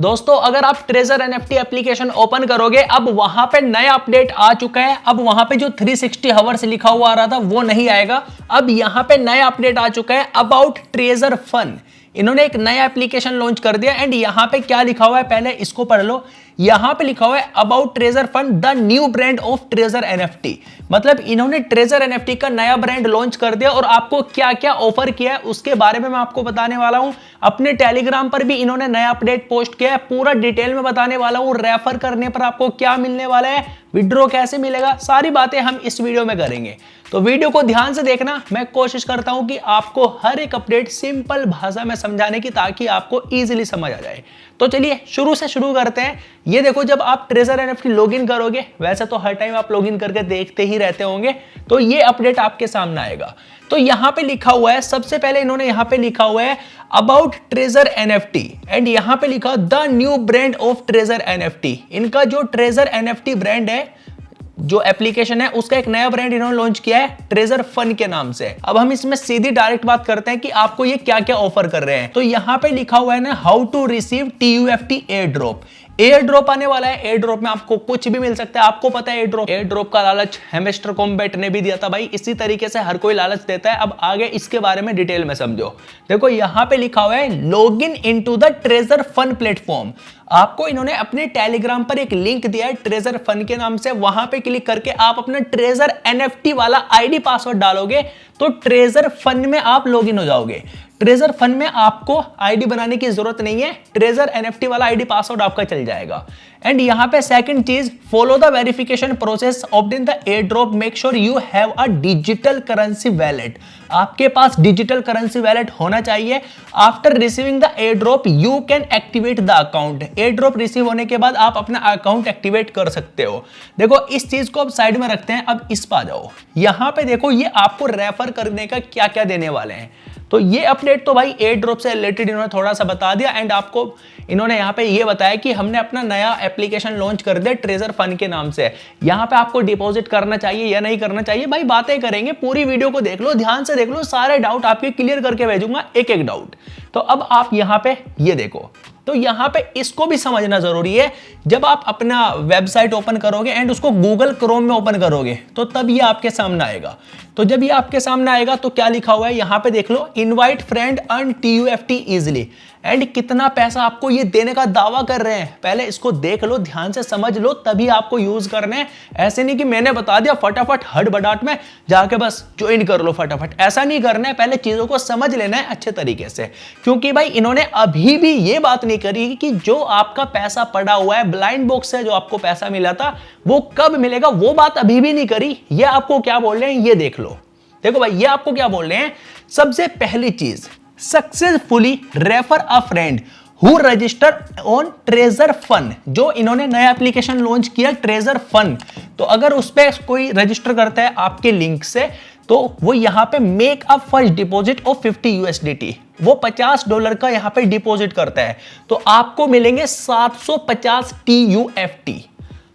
दोस्तों अगर आप ट्रेजर एनएफटी एप्लीकेशन ओपन करोगे, अब वहां पे नया अपडेट आ चुका है। अब वहां पे जो 360 हावर्स लिखा हुआ आ रहा था वो नहीं आएगा। अब यहां पे नया अपडेट आ चुका है अबाउट ट्रेजर फन। इन्होंने एक नया एप्लीकेशन लॉन्च कर दिया एंड यहां पे क्या लिखा हुआ है पहले इसको पढ़ लो। यहां पे लिखा हुआ है about treasure fun the new brand of treasure NFT. मतलब इन्होंने ट्रेजर एनएफटी का नया ब्रांड लॉन्च कर दिया और आपको क्या क्या ऑफर किया है उसके बारे में मैं आपको बताने वाला हूं। अपने टेलीग्राम पर भी इन्होंने नया अपडेट पोस्ट किया है, पूरा डिटेल में बताने वाला हूं। रेफर करने पर आपको क्या मिलने वाला है, विड्रॉ कैसे मिलेगा, सारी बातें हम इस वीडियो में करेंगे। तो वीडियो को ध्यान से देखना। मैं कोशिश करता हूं कि आपको हर एक अपडेट सिंपल भाषा में समझाने की, ताकि आपको इजीली समझ आ जाए। तो चलिए शुरू से शुरू करते हैं। ये देखो, जब आप ट्रेजर एनएफटी लॉगिन करोगे, वैसे तो हर टाइम आप लॉगिन करके देखते ही रहते होंगे, तो ये अपडेट आपके सामने आएगा। तो यहां पे लिखा हुआ है, सबसे पहले इन्होंने यहां पे लिखा हुआ है अबाउट ट्रेजर एनएफटी एंड यहां पे लिखा the new brand of treasure NFT. इनका जो ट्रेजर एनएफटी ब्रांड है, जो एप्लीकेशन है, उसका एक नया ब्रांड इन्होंने लॉन्च किया है ट्रेजर फन के नाम से। अब हम इसमें सीधी डायरेक्ट बात करते हैं कि आपको ये क्या क्या ऑफर कर रहे हैं। तो यहां पे लिखा हुआ है ना, how to receive TUFT air drop. Air drop आने वाला है। एयर ड्रॉप में आपको कुछ भी मिल सकता है। आपको पता है एयर ड्रॉप का लालच हेमिस्टर कॉम्बैट ने भी दिया था भाई, इसी तरीके से हर कोई लालच देता है। अब आगे इसके बारे में डिटेल में समझो। देखो यहां पे लिखा हुआ है log in into the treasure fun platform. आपको इन्होंने अपने टेलीग्राम पर एक लिंक दिया है ट्रेजर फन के नाम से। वहां पे क्लिक करके आप अपना ट्रेजर एनएफटी वाला आईडी पासवर्ड डालोगे तो ट्रेजर फन में आप लॉगिन हो जाओगे। ट्रेजर फन में आपको आईडी बनाने की जरूरत नहीं है, ट्रेजर एनएफटी वाला आईडी पासवर्ड आपका चल जाएगा। एंड यहां पे सेकंड चीज, follow the verification process obtain the air drop, make sure you have a digital currency wallet. आपके पास डिजिटल करेंसी वैलेट होना चाहिए। After receiving the air drop you can activate the account. Air drop receive होने के बाद आप अपना account activate कर सकते हो। देखो इस चीज को अब साइड में रखते हैं, अब इस पर आ जाओ। यहां पे देखो ये आपको रेफर करने का क्या क्या देने वाले हैं। तो ये अपडेट तो भाई एयर ड्रॉप से रिलेटेड इन्होंने थोड़ा सा बता दिया एंड आपको इन्होंने यहाँ पे ये बताया कि हमने अपना नया एप्लीकेशन लॉन्च कर दिया ट्रेजर फन के नाम से। यहाँ पे आपको डिपॉजिट करना चाहिए या नहीं करना चाहिए, भाई बातें करेंगे। पूरी वीडियो को देख लो, ध्यान से देख लो, सारे डाउट आपके क्लियर करके भेजूंगा, एक एक डाउट। तो अब आप यहाँ पे ये देखो, तो यहां पे इसको भी समझना जरूरी है। जब आप अपना वेबसाइट ओपन करोगे एंड उसको गूगल क्रोम में ओपन करोगे तो तब ये आपके सामने आएगा। तो जब ये आपके सामने आएगा तो क्या लिखा हुआ है यहां पे देख लो, invite friend earn TUFT easily. And कितना पैसा आपको ये देने का दावा कर रहे हैं, पहले इसको देख लो, ध्यान से समझ लो, तभी आपको यूज करना है। ऐसे नहीं कि मैंने बता दिया फटाफट हड़बड़ाहट में जाके बस ज्वाइन कर लो फटाफट, ऐसा नहीं करना है। पहले चीजों को समझ लेना है अच्छे तरीके से, क्योंकि भाई इन्होंने अभी भी ये बात नहीं करी कि जो आपका पैसा पड़ा हुआ है ब्लाइंड बॉक्स से, जो आपको पैसा मिला था वो कब मिलेगा, वो बात अभी भी नहीं करी। ये आपको क्या बोल रहे हैं ये देख लो। देखो भाई ये आपको क्या बोल रहे हैं, सबसे पहली चीज, successfully refer a friend who register on treasure fun. जो इन्होंने नया एप्लीकेशन लॉन्च किया ट्रेजर फन, तो अगर उस पर कोई रजिस्टर करता है आपके लिंक से, तो वो यहां पे make a first deposit of 50 USDT, वो $50 का यहां पे डिपॉजिट करता है, तो आपको मिलेंगे 750 TUFT।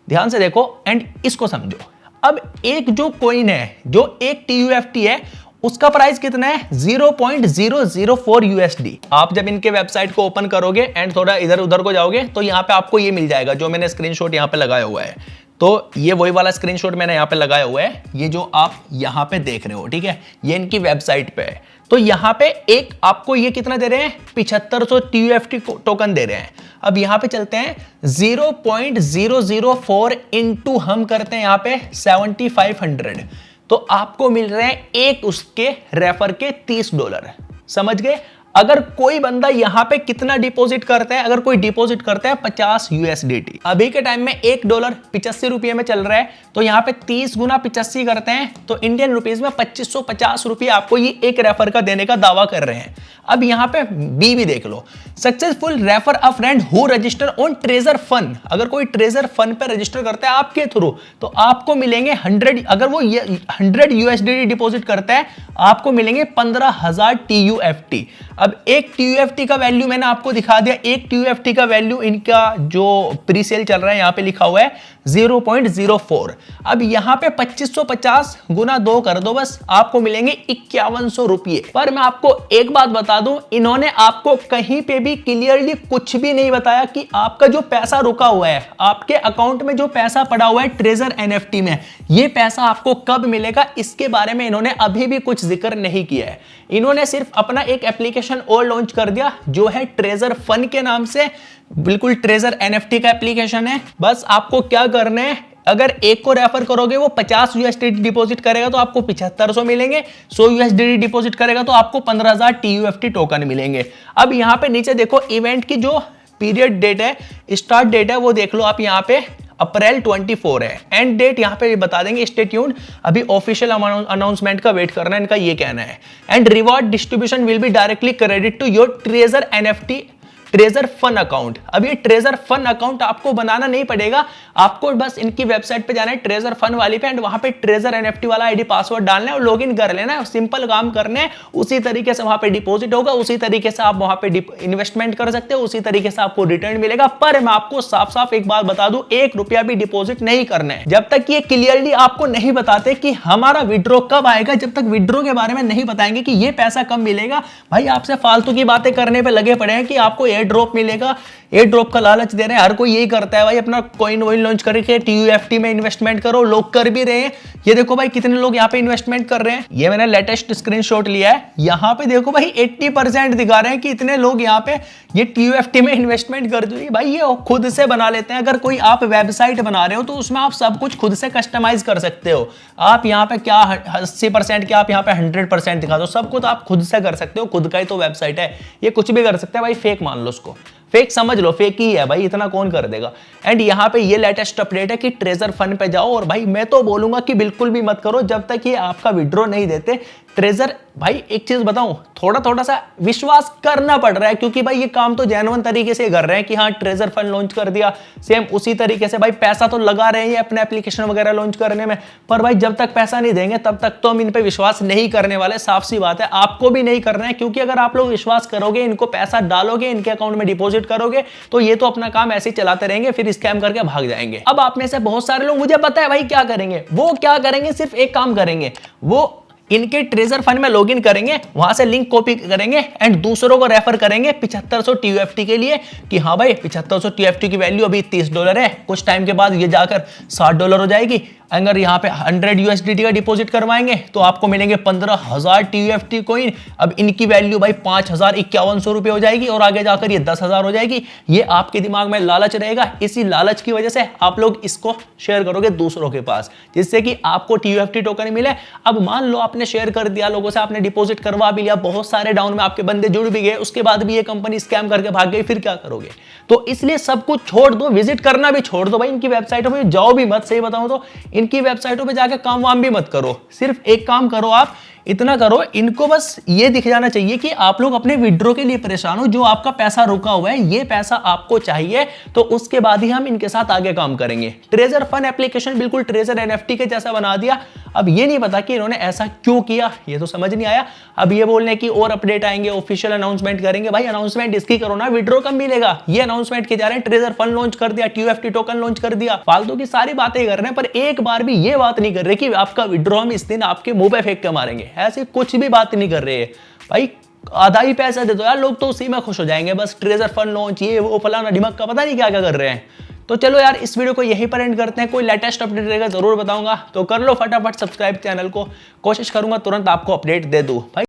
ध्यान से देखो एंड इसको समझो। अब एक जो कॉइन है, जो एक TUFT है, उसका प्राइस कितना है 0.004 USD। आप जब इनके वेबसाइट को ओपन करोगे एंड थोड़ा इधर उधर को जाओगे तो यहां पे आपको ये मिल जाएगा, जो मैंने स्क्रीनशॉट यहां पे लगाया हुआ है। तो ये वही वाला स्क्रीनशॉट मैंने यहां पे लगाया हुआ है, ये जो आप यहां पे देख रहे हो, ठीक है, ये इनकी वेबसाइट पे है। तो यहां पे एक आपको ये कितना दे रहे हैं, 7500 TUFT टोकन दे रहे हैं। अब यहां पे चलते हैं 0.004 इंटू हम करते हैं यहां पे 7500, तो आपको मिल रहे हैं एक उसके रेफर के $30। समझ गए। अगर कोई बंदा यहां पे कितना डिपॉजिट करता है, अगर कोई डिपॉजिट करता है 50 USDT, अभी के टाइम में $1 ₹85 में चल रहा है, तो यहां पे 30 गुना 85 करते हैं तो इंडियन रुपीज में 2550 रुपये आपको ये एक रेफर का देने का दावा कर रहे हैं। अब यहां पे बी भी देख लो, successful refer a friend who register on treasure Fun. अगर कोई ट्रेजर फन पे रजिस्टर करता है आपके थ्रू, तो आपको मिलेंगे 100, अगर वो 100 USDT डिपॉजिट करता है आपको मिलेंगे 15,000 TUFT। अब एक TUFT का वैल्यू मैंने आपको दिखा दिया, एक TUFT का वैल्यू इनका जो प्री सेल चल रहा है यहां पे लिखा हुआ है 0.04। अब यहाँ पे 2550 गुना 2 कर दो, बस आपको मिलेंगे 5100 रुपये। पर मैं आपको एक बात बता दूं, इन्होंने आपको कहीं पे भी क्लियरली कुछ भी नहीं बताया कि आपका जो पैसा रुका हुआ है, आपके अकाउंट में जो पैसा पड़ा हुआ है ट्रेजर एनएफटी में, ये पैसा आपको कब मिलेगा, इसके बारे में इन्होंने अभी भी कुछ जिक्र नहीं किया है। इन्होंने सिर्फ अपना एक एप्लीकेशन और लॉन्च कर दिया जो है ट्रेजर फन के नाम से, बिल्कुल ट्रेजर एनएफटी का एप्लीकेशन है। बस आपको क्या करना है, अगर एक को रेफर करोगे वो 50 यूएसडीटी डिपॉजिट करेगा तो आपको 7500 मिलेंगे, 100 यूएसडीटी डिपॉजिट करेगा तो आपको 15000 टीयूएफटी टोकन मिलेंगे। अब यहाँ पे नीचे देखो इवेंट की जो पीरियड डेट है, स्टार्ट डेट है, वो देख लो आप, यहाँ पे अप्रैल 24 है। एंड डेट यहाँ पे बता देंगे, स्टे ट्यून्ड, अभी ऑफिशियल अनाउंसमेंट का वेट करना है, इनका ये कहना है। And reward distribution will be directly credit to your treasure NFT treasure fun account. अब ये ट्रेजर फन अकाउंट आपको बनाना नहीं पड़ेगा, आपको बस इनकी वेबसाइट पे जाना है ट्रेजर फन वाली पे, एंड वहां पे ट्रेजर एनएफटी वाला आईडी पासवर्ड डालना है और लॉगिन कर लेना है। सिंपल काम करने हैं, उसी तरीके से वहां पे डिपॉजिट होगा, उसी तरीके से आप वहां पे इन्वेस्टमेंट कर सकते हो, उसी तरीके से आपको रिटर्न मिलेगा। पर मैं आपको साफ साफ एक बात बता दूं, 1 रुपया भी डिपॉजिट नहीं करना है जब तक ये क्लियरली आपको नहीं बताते कि हमारा विड्रॉ कब आएगा। जब तक विड्रॉ के बारे में नहीं बताएंगे कि ये पैसा कब मिलेगा, भाई आपसे फालतू की बातें करने पे लगे पड़े हैं कि आपको एयर ड्रॉप मिलेगा, एयर ड्रॉप का लालच दे रहे हैं। हर कोई यही करता है भाई, अपना कॉइन वॉइन लॉन्च करके टीयूएफटी में इन्वेस्टमेंट करो, लोग कर भी रहे हैं। ये देखो भाई कितने लोग यहाँ पे इन्वेस्टमेंट कर रहे हैं, ये मैंने लेटेस्ट स्क्रीनशॉट लिया है। यहाँ पे देखो भाई 80% दिखा रहे हैं कि इतने लोग यहाँ पे ये टीयूएफटी में इन्वेस्टमेंट कर दिए। भाई ये खुद से बना लेते हैं। अगर कोई आप वेबसाइट बना रहे हो तो उसमें आप सब कुछ खुद से कस्टमाइज कर सकते हो। आप यहाँ पे क्या 80% क्या आप यहाँ पे 100% दिखा दो, सब कुछ आप खुद से कर सकते हो। खुद का ही तो वेबसाइट है, ये कुछ भी कर सकते हैं भाई। फेक मान लो उसको, फेक समझ लो, फेक ही है भाई, इतना कौन कर देगा। एंड यहाँ पे ये लेटेस्ट अपडेट है कि ट्रेजर फन पे जाओ, और भाई मैं तो बोलूंगा कि बिल्कुल भी मत करो जब तक ये आपका विड्रॉ नहीं देते। ट्रेजर भाई एक चीज बताऊं, थोड़ा सा विश्वास करना पड़ रहा है, क्योंकि भाई ये काम तो जेन्युइन तरीके से कर रहे हैं कि हाँ ट्रेजर फंड लॉन्च कर दिया, सेम उसी तरीके से भाई पैसा तो लगा रहे हैं अपने एप्लीकेशन वगैरह लॉन्च करने में। पर भाई जब तक पैसा नहीं देंगे तब तक तो हम इन पे विश्वास नहीं करने वाले, साफ सी बात है। आपको भी नहीं करना है, क्योंकि अगर आप लोग विश्वास करोगे, इनको पैसा डालोगे, इनके अकाउंट में डिपॉजिट करोगे, तो ये तो अपना काम ऐसे ही चलाते रहेंगे, फिर स्कैम करके भाग जाएंगे। अब आप में से बहुत सारे लोग, मुझे पता है भाई क्या करेंगे, वो क्या करेंगे, सिर्फ एक काम करेंगे, वो इनके ट्रेजर फंड में लॉगिन करेंगे, वहां से लिंक कॉपी करेंगे एंड दूसरों को रेफर करेंगे 7500 टीयूएफटी के लिए कि हाँ भाई 7500 टीयूएफटी की वैल्यू अभी $30 है, कुछ टाइम के बाद ये जाकर $60 हो जाएगी। अगर यहाँ पे 100 यूएसडीटी का डिपॉजिट करवाएंगे तो आपको मिलेंगे 15000 टीयूएफटी कॉइन। अब इनकी वैल्यू भाई 5100 रुपये हो जाएगी और आगे जाकर ये 10,000 हो जाएगी। ये आपके दिमाग में लालच रहेगा, इसी लालच की वजह से आप लोग इसको शेयर करोगे दूसरों के पास, जिससे कि आपको टीयूएफटी टोकन मिले। अब मान लो आपने शेयर कर दिया, लोगों से आपने डिपॉजिट करवा भी लिया, बहुत सारे डाउन में आपके बंदे जुड़ भी गए, उसके बाद भी ये कंपनी स्कैम करके भाग गई, फिर क्या करोगे। तो इसलिए सब कुछ छोड़ दो, विजिट करना भी छोड़ दो भाई, इनकी वेबसाइटों पे जाओ भी मत। सही बताऊं तो इनकी वेबसाइटों पे जाके काम वाम भी मत करो। सिर्फ एक काम करो, आप इतना करो, इनको बस ये दिख जाना चाहिए कि आप लोग अपने विड्रॉ के लिए परेशान हो, जो आपका पैसा रुका हुआ है ये पैसा आपको चाहिए, तो उसके बाद ही हम इनके साथ आगे काम करेंगे। ट्रेजर फन एप्लीकेशन बिल्कुल ट्रेजर एनएफटी के जैसा बना दिया। अब ये नहीं पता कि इन्होंने ऐसा क्यों किया, ये तो समझ नहीं आया। अब ये बोलने की और अपडेट आएंगे, ऑफिशियल अनाउंसमेंट करेंगे। भाई अनाउंसमेंट इसकी करो ना, विड्रॉ कब मिलेगा, ये अनाउंसमेंट के जा रहे हैं। ट्रेजर फंड लॉन्च कर दिया, टीयूएफटी टोकन लॉन्च कर दिया, फालतू की सारी बातें कर रहे हैं, पर एक बार भी ये बात नहीं कर रहे कि आपका विड्रॉ हम इस दिन आपके मुंह पे फेंक के मारेंगे। ऐसे कुछ भी बात नहीं कर रहे भाई। आधा ही पैसा दे दो यार, लोग तो उसी में खुश हो जाएंगे। बस ट्रेजर फंड लॉन्च, ये वो फलाना ढिमक का पता नहीं क्या क्या कर रहे हैं। तो चलो यार, इस वीडियो को यहीं पर एंड करते हैं। कोई लेटेस्ट अपडेट रहेगा जरूर बताऊंगा, तो कर लो फटाफट सब्सक्राइब चैनल को, कोशिश करूंगा तुरंत आपको अपडेट दे दूं भाई।